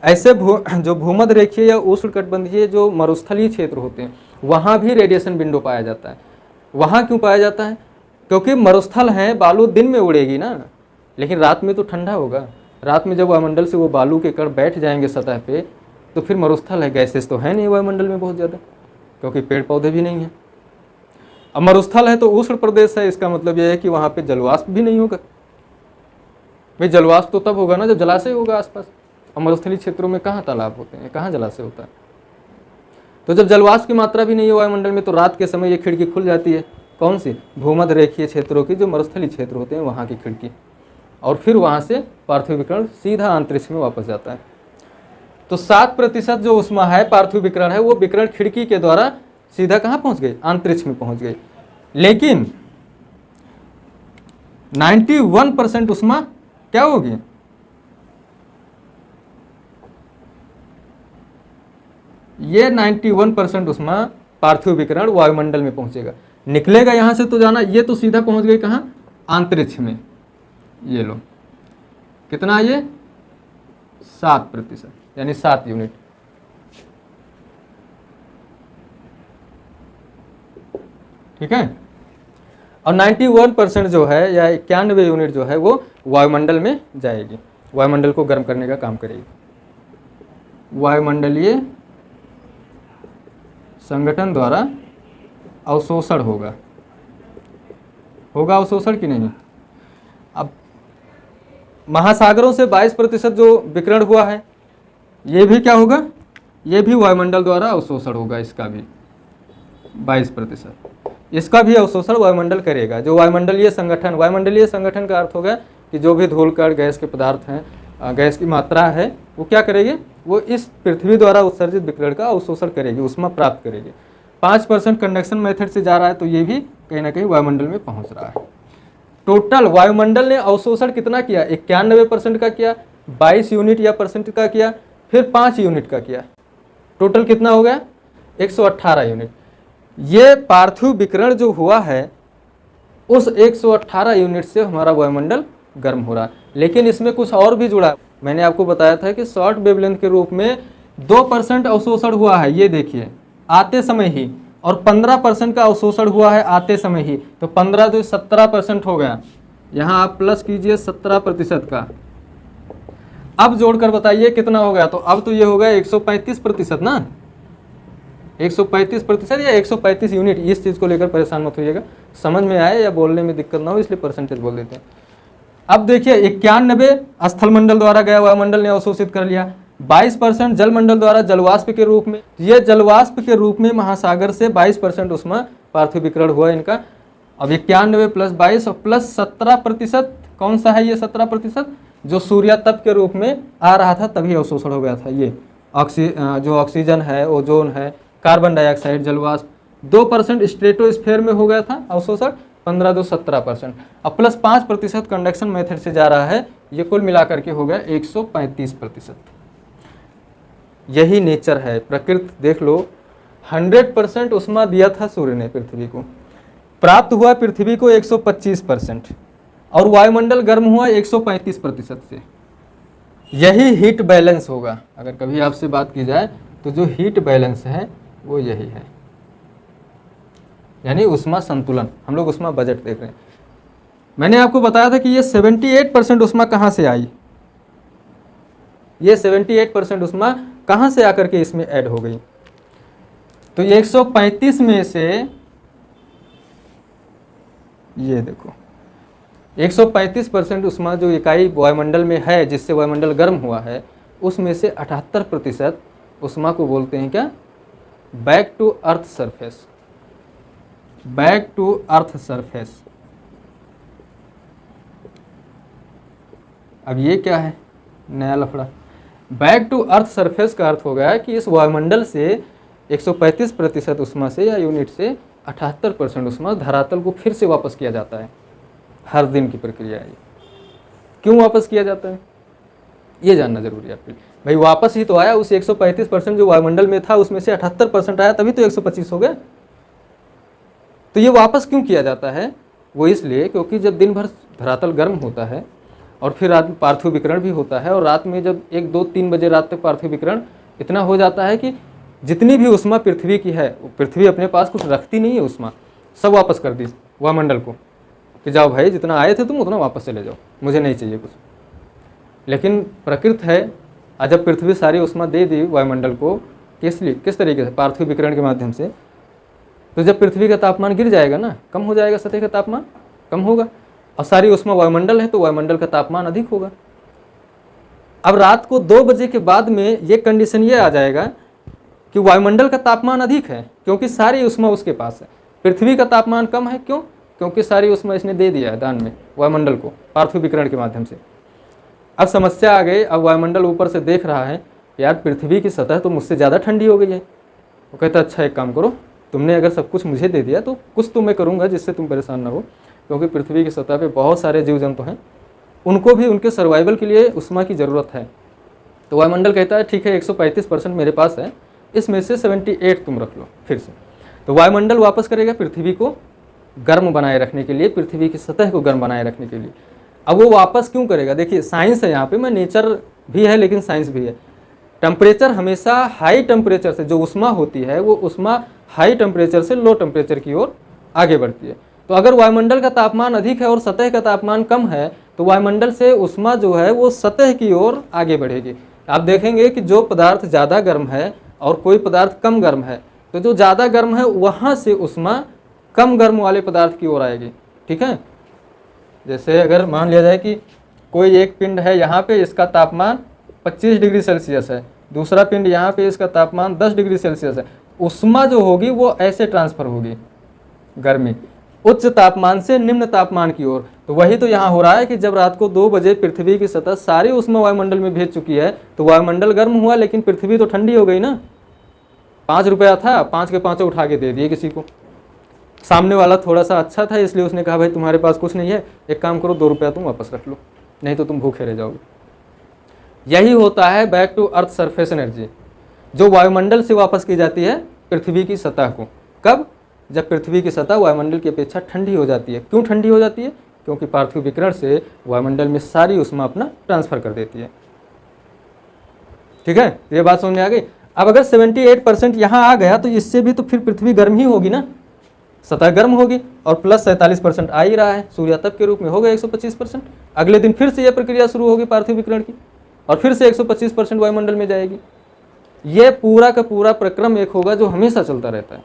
ऐसे जो भूमध्य रेखीय या उष्णकटिबंधीय जो मरुस्थलीय क्षेत्र होते हैं वहाँ भी रेडिएशन विंडो पाया जाता है। वहाँ क्यों पाया जाता है? क्योंकि मरुस्थल है, बालू दिन में उड़ेगी ना, लेकिन रात में तो ठंडा होगा। रात में जब वायुमंडल से वो बालू के कण बैठ जाएंगे सतह पे तो फिर मरुस्थल है, गैसेस तो है नहीं वायुमंडल में बहुत ज़्यादा, क्योंकि पेड़ पौधे भी नहीं हैं। अब मरुस्थल है तो उष्ण प्रदेश है, इसका मतलब यह है कि वहाँ पे जलवाष्प भी नहीं होगा। भाई जलवाष्प तो तब होगा ना जब जलाशय होगा आसपास। और मरुस्थलीय क्षेत्रों में कहाँ तालाब होते हैं, कहाँ जलाशय होता है? तो जब जलवाष्प की मात्रा भी नहीं है वायुमंडल में तो रात के समय ये खिड़की खुल जाती है। कौन सी? भूमध्य रेखीय क्षेत्रों की जो मरुस्थलीय क्षेत्र होते हैं वहाँ की खिड़की, और फिर वहाँ से पार्थिव विकिरण सीधा अंतरिक्ष में वापस जाता है। तो 7% जो ऊष्मा है, पार्थिव विकिरण है, वो विकिरण खिड़की के द्वारा सीधा कहाँ पहुँच गई? अंतरिक्ष में पहुँच गई। लेकिन 91% ऊष्मा क्या होगी? ये 91% ऊष्मा पार्थिव विकिरण वायुमंडल में पहुंचेगा, निकलेगा यहां से तो जाना, ये तो सीधा पहुंच गई कहां? अंतरिक्ष में। ये लो कितना, ये 7% यानी 7 यूनिट। ठीक है, और 91% जो है या 91 यूनिट जो है वो वायुमंडल में जाएगी, वायुमंडल को गर्म करने का काम करेगी। वायुमंडलीय संगठन द्वारा अवशोषण होगा अवशोषण की नहीं? अब महासागरों से 22% जो विकिरण हुआ है ये भी क्या होगा? ये भी वायुमंडल द्वारा अवशोषण होगा, इसका भी 22%, इसका भी अवशोषण वायुमंडल करेगा। जो वायुमंडलीय संगठन का अर्थ होगा कि जो भी धूल कण, गैस के पदार्थ हैं, गैस की मात्रा है, वो क्या करेगी? वो इस पृथ्वी द्वारा उत्सर्जित विकिरण का अवशोषण करेगी, ऊष्मा प्राप्त करेगी। 5% कंडक्शन मेथड से जा रहा है तो ये भी कहीं ना कहीं वायुमंडल में पहुंच रहा है। टोटल वायुमंडल ने अवशोषण कितना किया, 91% का किया, 22 यूनिट या परसेंट का किया, फिर 5 यूनिट का किया। टोटल कितना हो गया, 118 यूनिट। ये पार्थिव विकिरण जो हुआ है उस 118 यूनिट से हमारा वायुमंडल गर्म हो रहा है। लेकिन इसमें कुछ और भी जुड़ा है। मैंने आपको बताया था कि शॉर्ट वेवलेंथ के रूप में 2% अवशोषण हुआ है, ये देखिए आते समय ही, और 15% का अवशोषण हुआ है आते समय ही। तो 15 तो 17% हो गया। यहाँ आप प्लस कीजिए 17% का। अब जोड़कर बताइए कितना हो गया। तो अब तो ये हो गया 135% ना, 135% या 135 यूनिट। इस चीज़ को लेकर परेशान मत होइएगा, समझ में आए या बोलने में दिक्कत ना हो इसलिए परसेंटेज बोल देते हैं। अब देखिए 91 स्थल मंडल द्वारा गया वायुमंडल ने अवशोषित कर लिया, 22% जलमंडल द्वारा जलवाष्प के रूप में। ये जलवाष्प के रूप में महासागर से 22% उसमें पार्थिव विकिरण हुआ इनका। अब 91 + 22 और प्लस 17%, कौन सा है ये 17%, जो सूर्यातप के रूप में आ रहा था तभी अवशोषण हो गया था। ये जो ऑक्सीजन है, ओजोन है, कार्बन डाइऑक्साइड, जलवाष्प। 2% स्ट्रेटोस्फेयर में हो गया था अवशोषण, 15 2 17%। अब प्लस 5% कंडक्शन मेथड से जा रहा है, ये कुल मिलाकर के हो गया 135%। यही नेचर है, प्रकृति देख लो। 100% उष्मा दिया था सूर्य ने पृथ्वी को, प्राप्त हुआ पृथ्वी को 125%, और वायुमंडल गर्म हुआ 135% से। यही हीट बैलेंस होगा। अगर कभी आपसे बात की जाए तो जो हीट बैलेंस है वो यही है, यानी उष्मा संतुलन। हम लोग उष्मा बजट देख रहे हैं। मैंने आपको बताया था कि ये 78% उष्मा कहाँ से आई, ये 78% उष्मा कहाँ से आकर के इसमें ऐड हो गई। तो 135 में से ये देखो 135% उष्मा जो इकाई वायुमंडल में है, जिससे वायुमंडल गर्म हुआ है, उसमें से 78% उष्मा को बोलते हैं क्या, back to earth surface. Back to earth surface. अब ये क्या है, नया लफड़ा। बैक टू अर्थ सरफेस का अर्थ हो गया कि इस वायुमंडल से 135% उष्मा से या यूनिट से 78% उष्मा धरातल को फिर से वापस किया जाता है। हर दिन की प्रक्रिया है। क्यों वापस किया जाता है ये जानना जरूरी है आपके लिए। भाई वापस ही तो आया, उस 135% जो वायुमंडल में था उसमें से 78% आया, तभी तो 125 हो गया। तो ये वापस क्यों किया जाता है, वो इसलिए क्योंकि जब दिन भर धरातल गर्म होता है और फिर रात में पार्थिव विकिरण भी होता है, और रात में जब 1 2 3 बजे रात तक पार्थिव विकिरण इतना हो जाता है कि जितनी भी उष्मा पृथ्वी की है, पृथ्वी अपने पास कुछ रखती नहीं है उष्मा, सब वापस कर दी वायुमंडल को कि जाओ भाई जितना आए थे तुम उतना वापस चले जाओ, मुझे नहीं चाहिए कुछ। लेकिन प्रकृति है, आज जब पृथ्वी सारी उष्मा दे दी वायुमंडल को, किस तरीके से, पार्थिव विकिरण के माध्यम से, तो जब पृथ्वी का तापमान गिर जाएगा ना, कम हो जाएगा, सतह का तापमान कम होगा, और सारी उष्मा वायुमंडल है तो वायुमंडल का तापमान अधिक होगा। अब रात को 2 बजे के बाद में ये कंडीशन ये आ जाएगा कि वायुमंडल का तापमान अधिक है, क्योंकि सारी उष्मा उसके पास है। पृथ्वी का तापमान कम है, क्यों, क्योंकि सारी उष्मा इसने दे दिया है दान में वायुमंडल को, पार्थिव विकिरण के माध्यम से। अब समस्या आ गई, अब वायुमंडल ऊपर से देख रहा है यार पृथ्वी की सतह तो मुझसे ज़्यादा ठंडी हो गई है। वो कहता है अच्छा एक काम करो, तुमने अगर सब कुछ मुझे दे दिया तो कुछ तो मैं करूँगा जिससे तुम परेशान ना हो, क्योंकि पृथ्वी की सतह पे बहुत सारे जीव जंतु हैं, उनको भी उनके सर्वाइवल के लिए उष्मा की ज़रूरत है। तो वायुमंडल कहता है ठीक है 135% मेरे पास है, इसमें से 78 तुम रख लो फिर से। तो वायुमंडल वापस करेगा पृथ्वी को गर्म बनाए रखने के लिए, पृथ्वी की सतह को गर्म बनाए रखने के लिए। अब वो वापस क्यों करेगा, देखिए साइंस है यहाँ पे, मैं नेचर भी है लेकिन साइंस भी है। टेम्परेचर हमेशा हाई टेम्परेचर से, जो उष्मा होती है वो उष्मा हाई टेम्परेचर से लो टेम्परेचर की ओर आगे बढ़ती है। तो अगर वायुमंडल का तापमान अधिक है और सतह का तापमान कम है तो वायुमंडल से उष्मा जो है वो सतह की ओर आगे बढ़ेगी। आप देखेंगे कि जो पदार्थ ज़्यादा गर्म है और कोई पदार्थ कम गर्म है, तो जो ज़्यादा गर्म है वहाँ से उष्मा कम गर्म वाले पदार्थ की ओर आएगी। ठीक है, जैसे अगर मान लिया जाए कि कोई एक पिंड है यहाँ पे, इसका तापमान 25 डिग्री सेल्सियस है, दूसरा पिंड यहाँ पे इसका तापमान 10 डिग्री सेल्सियस है, उष्मा जो होगी वो ऐसे ट्रांसफर होगी, गर्मी उच्च तापमान से निम्न तापमान की ओर। तो वही तो यहाँ हो रहा है कि जब रात को 2 बजे पृथ्वी की सतह सारी उष्मा वायुमंडल में भेज चुकी है, तो वायुमंडल गर्म हुआ लेकिन पृथ्वी तो ठंडी हो गई ना। 5 रुपया था, 5 के 5 उठा के दे दिए किसी को, सामने वाला थोड़ा सा अच्छा था इसलिए उसने कहा भाई तुम्हारे पास कुछ नहीं है, एक काम करो 2 रुपया तुम वापस रख लो, नहीं तो तुम भूखे रह जाओगे। यही होता है back to earth surface energy, जो वायुमंडल से वापस की जाती है पृथ्वी की सतह को। कब? जब पृथ्वी की सतह वायुमंडल की अपेक्षा ठंडी हो जाती है। क्यों ठंडी हो जाती है? क्योंकि पार्थिव विकिरण से वायुमंडल में सारी ऊष्मा अपना ट्रांसफर कर देती है। ठीक है, ये बात समझ में आ गई। अब अगर 78% यहाँ आ गया तो इससे भी तो फिर पृथ्वी गर्म ही होगी ना, सतह गर्म होगी, और प्लस 47% आ ही रहा है सूर्यातप के रूप में, हो गया 125%। अगले दिन फिर से यह प्रक्रिया शुरू होगी पार्थिव विकिरण की, और फिर से 125% वायुमंडल में जाएगी। ये पूरा का पूरा प्रक्रम एक होगा जो हमेशा चलता रहता है।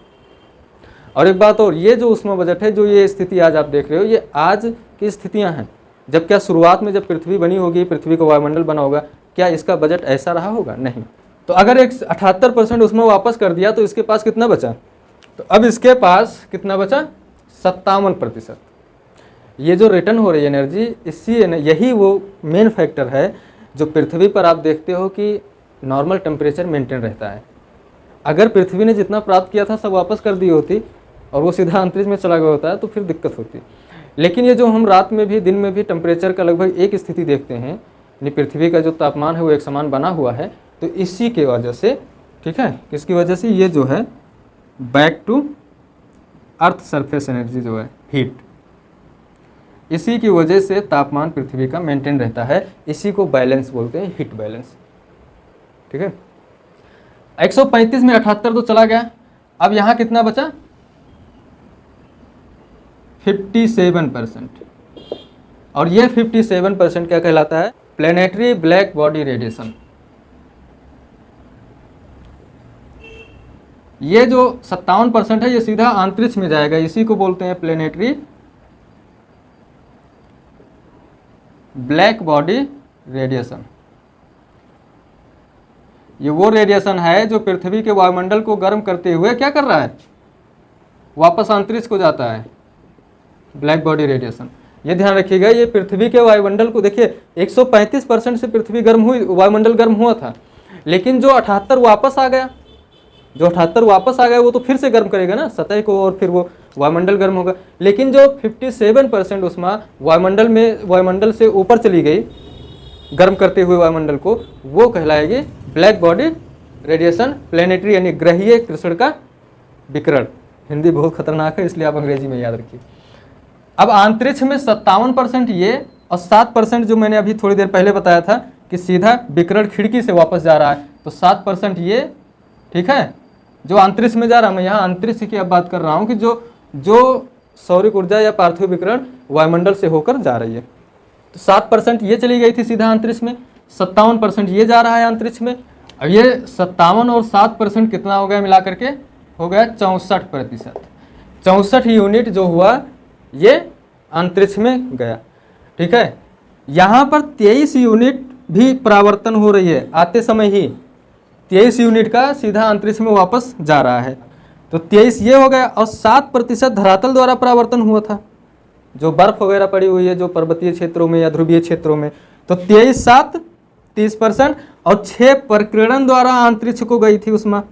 और एक बात और, ये जो ऊष्मा बजट है, जो ये स्थिति आज आप देख रहे हो, ये आज की स्थितियां हैं। जब क्या शुरुआत में जब पृथ्वी बनी होगी, पृथ्वी का वायुमंडल बना होगा, क्या इसका बजट ऐसा रहा होगा? नहीं। तो अगर एक 78% ऊष्मा वापस कर दिया तो इसके पास कितना बचा? तो अब इसके पास कितना बचा? 57%। ये जो रिटर्न हो रही है एनर्जी, यही वो मेन फैक्टर है जो पृथ्वी पर आप देखते हो कि नॉर्मल टेम्परेचर मेंटेन रहता है। अगर पृथ्वी ने जितना प्राप्त किया था सब वापस कर दी होती और वो सीधा अंतरिक्ष में चला गया होता है तो फिर दिक्कत होती। लेकिन ये जो हम रात में भी दिन में भी टेम्परेचर का लगभग एक स्थिति देखते हैं, यानी पृथ्वी का जो तापमान है वो एक समान बना हुआ है, तो इसी के वजह से, ठीक है, किसकी वजह से? ये जो है back to earth surface energy जो है हीट, इसी की वजह से तापमान पृथ्वी का मेंटेन रहता है। इसी को बैलेंस बोलते हैं, हीट बैलेंस। ठीक है, 135 में 78 तो चला गया। अब यहाँ कितना बचा? 57%। और ये 57% क्या कहलाता है? Planetary black body radiation. ये जो 57% है ये सीधा अंतरिक्ष में जाएगा, इसी को बोलते हैं प्लेनेटरी ब्लैक बॉडी रेडिएशन। ये वो रेडिएशन है जो पृथ्वी के वायुमंडल को गर्म करते हुए क्या कर रहा है? वापस अंतरिक्ष को जाता है, ब्लैक बॉडी रेडिएशन। ये ध्यान रखिएगा, ये पृथ्वी के वायुमंडल को देखिए, 135% से पृथ्वी गर्म हुई, वायुमंडल गर्म हुआ था, लेकिन जो 78 वापस आ गया, वो तो फिर से गर्म करेगा ना सतह को, और फिर वो वायुमंडल गर्म होगा। लेकिन जो 57% ऊष्मा वायुमंडल से ऊपर चली गई गर्म करते हुए वायुमंडल को, वो कहलाएगी ब्लैक बॉडी रेडिएशन, प्लेनेटरी यानी ग्रहीय कृष्ण का विकिरण। हिंदी बहुत खतरनाक है इसलिए आप अंग्रेजी में याद रखिए। अब अंतरिक्ष में 57% ये और 7% जो मैंने अभी थोड़ी देर पहले बताया था कि सीधा विकिरण खिड़की से वापस जा रहा है, तो 7% ये, ठीक है, जो अंतरिक्ष में जा रहा है। मैं यहाँ अंतरिक्ष की अब बात कर रहा हूँ कि जो सौरिक ऊर्जा या पार्थिव विकिरण वायुमंडल से होकर जा रही है, तो 7% ये चली गई थी सीधा अंतरिक्ष में, 57% ये जा रहा है अंतरिक्ष में। अब ये 57 और 7% कितना हो गया मिला करके? हो गया 64%। 64 यूनिट जो हुआ ये अंतरिक्ष में गया। ठीक है, यहाँ पर 23 यूनिट भी परावर्तन हो रही है, आते समय ही 23 यूनिट का सीधा अंतरिक्ष में वापस जा रहा है, तो 23 ये हो गया। और 7% धरातल द्वारा परावर्तन हुआ था, जो बर्फ वगैरह पड़ी हुई है जो पर्वतीय क्षेत्रों में या ध्रुवीय क्षेत्रों में, तो 23 7 30%। और 6 प्रकीर्णन द्वारा अंतरिक्ष को गई थी ऊष्मा,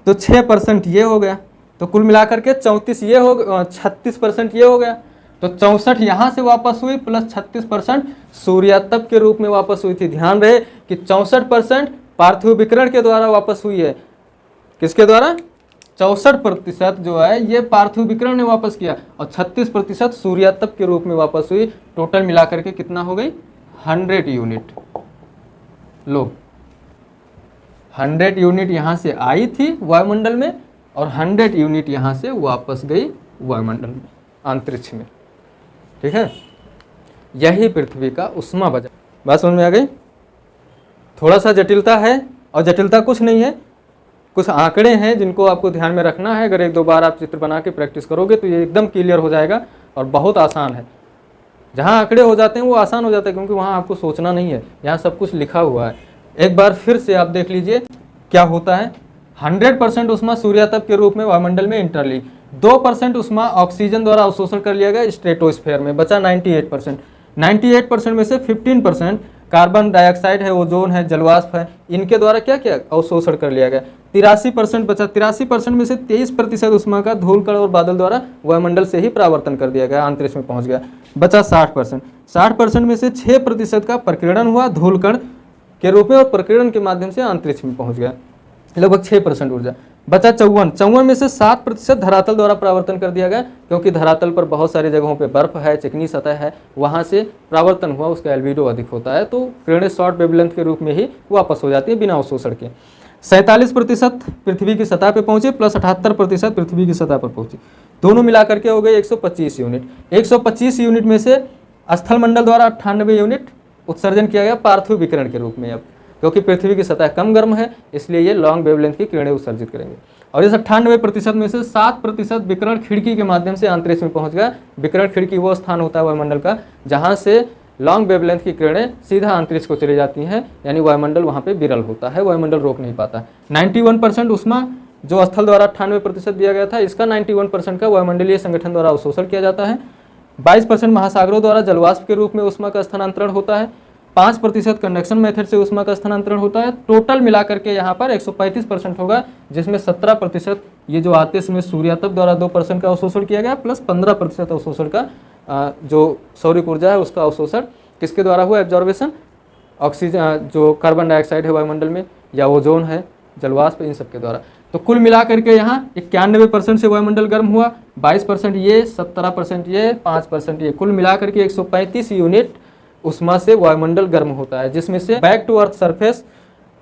तो 6% ये हो गया। तो कुल मिलाकर के 34 ये हो गया, 36% ये हो गया। तो 64 यहाँ से वापस हुई प्लस 36% सूर्यातप के रूप में वापस हुई थी। ध्यान रहे कि 64% पार्थिव विकिरण के द्वारा वापस हुई है। किसके द्वारा? 64% जो है ये पार्थिव विकिरण ने वापस किया, और 36% सूर्यातप के रूप में वापस हुई। टोटल मिलाकर के कितना हो गई? 100 यूनिट। लो, 100 यूनिट यहाँ से आई थी वायुमंडल में, और 100 यूनिट यहाँ से वापस गई वायुमंडल में, अंतरिक्ष में। ठीक है, यही पृथ्वी का ऊष्मा बजट। बात समझ में आ गई? थोड़ा सा जटिलता है, और जटिलता कुछ नहीं है, कुछ आंकड़े हैं जिनको आपको ध्यान में रखना है। अगर 1-2 बार आप चित्र बना के प्रैक्टिस करोगे तो ये एकदम क्लियर हो जाएगा, और बहुत आसान है। जहाँ आंकड़े हो जाते हैं वो आसान हो जाता है, क्योंकि वहाँ आपको सोचना नहीं है, यहाँ सब कुछ लिखा हुआ है। एक बार फिर से आप देख लीजिए क्या होता है। 100% ऊष्मा सूर्यातप के रूप में वायुमंडल में इंटर ली, 2% ऊष्मा ऑक्सीजन द्वारा अवशोषण कर लिया गया स्ट्रेटोस्फेयर में, बचा 98%। 98% में से 15% कार्बन डाइऑक्साइड है, ओजोन है, जलवाष्प है, इनके द्वारा क्या किया? अवशोषण कर लिया गया। 83% बचा। 83% में से 23% उष्मा का धूल कण और बादल द्वारा वायुमंडल से ही परावर्तन कर दिया गया, अंतरिक्ष में पहुंच गया। बचा 60%। 60% में से 6% का प्रकीर्णन हुआ धूल कण के रूप में और प्रकीर्णन के माध्यम से अंतरिक्ष में पहुंच गया, लगभग 6% ऊर्जा। बचा 54 में से 7% धरातल द्वारा परावर्तन कर दिया गया, क्योंकि धरातल पर बहुत सारी जगहों पे बर्फ है, चिकनी सतह है, वहां से परावर्तन हुआ, उसका एल्बिडो अधिक होता है, तो किरणें शॉर्ट वेवलेंथ के रूप में ही वापस हो जाती है बिना अवशोषण के। 47% पृथ्वी की सतह पर पहुंचे प्लस 78% पृथ्वी की सतह पर पहुंची, दोनों मिलाकर के हो गए 125 यूनिट। 125 यूनिट में से स्थल मंडल द्वारा 98 यूनिट उत्सर्जन किया गया पार्थिव विकिरण के रूप में। अब क्योंकि पृथ्वी की सतह कम गर्म है, इसलिए ये लॉन्ग वेवलेंथ की किरणें उत्सर्जित करेंगे। और इस 98% में से 7% विकिरण खिड़की के माध्यम से अंतरिक्ष में पहुंच गया। विकिरण खिड़की वो स्थान होता है वायुमंडल का जहां से लॉन्ग वेवलेंथ की किरणें सीधा अंतरिक्ष को चली जाती हैं, यानी वायुमंडल वहां पे विरल होता है, वायुमंडल रोक नहीं पाता। 91% उष्मा जो स्थल द्वारा 98% दिया गया था, इसका 91% का वायुमंडलीय संगठन द्वारा अवशोषण किया जाता है। 22% महासागरों द्वारा जलवाष्प के रूप में उष्मा का स्थानांतरण होता है। 5% कंडक्शन मेथड से उष्मा का स्थानांतरण होता है। टोटल मिलाकर के यहाँ पर 135% होगा, जिसमें 17% ये जो आतिश में सूर्यातप द्वारा 2% का अवशोषण किया गया, प्लस 15% अवशोषण का जो सौरिक ऊर्जा है उसका अवशोषण किसके द्वारा हुआ, एब्जॉर्बेशन, ऑक्सीजन जो कार्बन डाइऑक्साइड है वायुमंडल में, या ओजोन है, जलवाष्प, इन सब के द्वारा। तो कुल मिलाकर के यहाँ 91% से वायुमंडल गर्म हुआ, 22% ये, 17% ये, 5% ये, कुल मिलाकर के 135 यूनिट उष्मा से वायुमंडल गर्म होता है, जिसमें से बैक टू अर्थ सरफेस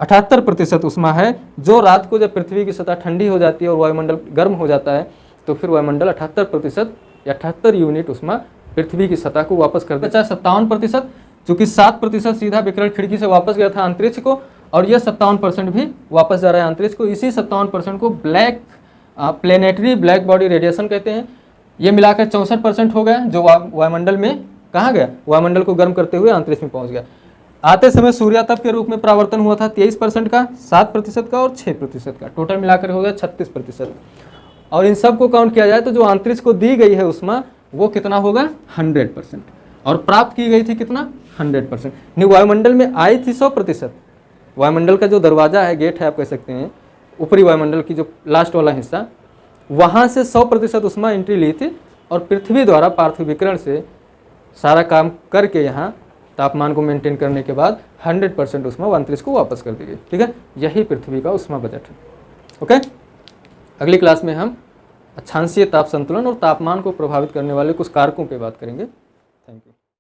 78% उष्मा है, जो रात को जब पृथ्वी की सतह ठंडी हो जाती है और वायुमंडल गर्म हो जाता है तो फिर वायुमंडल 78% या 78 यूनिट उष्मा पृथ्वी की सतह को वापस कर देता है। 57%, चूंकि 7% सीधा विकिरण खिड़की से वापस गया था अंतरिक्ष को, और यह 57% भी वापस जा रहा है अंतरिक्ष को। इसी 57% को black planetary black body radiation कहते हैं। ये मिलाकर 64% हो गया, जो वायुमंडल में कहाँ गया, वायुमंडल को गर्म करते हुए अंतरिक्ष में पहुंच गया। आते समय सूर्यातप के रूप में परावर्तन हुआ था 23% का, 7% का और 6% का, टोटल मिलाकर हो गया 36%। और इन सब को काउंट किया जाए तो जो अंतरिक्ष को दी गई है उष्मा वो कितना होगा, 100%, और प्राप्त की गई थी कितना, 100%। नहीं, वायुमंडल में आई थी 100%। वायुमंडल का जो दरवाजा है, गेट है आप कह सकते हैं, ऊपरी वायुमंडल की जो लास्ट वाला हिस्सा, वहाँ से 100% उष्मा एंट्री ली थी, और पृथ्वी द्वारा पार्थिव विकिरण से सारा काम करके यहाँ तापमान को मेंटेन करने के बाद 100% उष्मा अंतरिक्ष को वापस कर दी गई। ठीक है, यही पृथ्वी का उष्मा बजट है। ओके, अगली क्लास में हम अक्षांशीय ताप संतुलन और तापमान को प्रभावित करने वाले कुछ कारकों पे बात करेंगे। Thank you.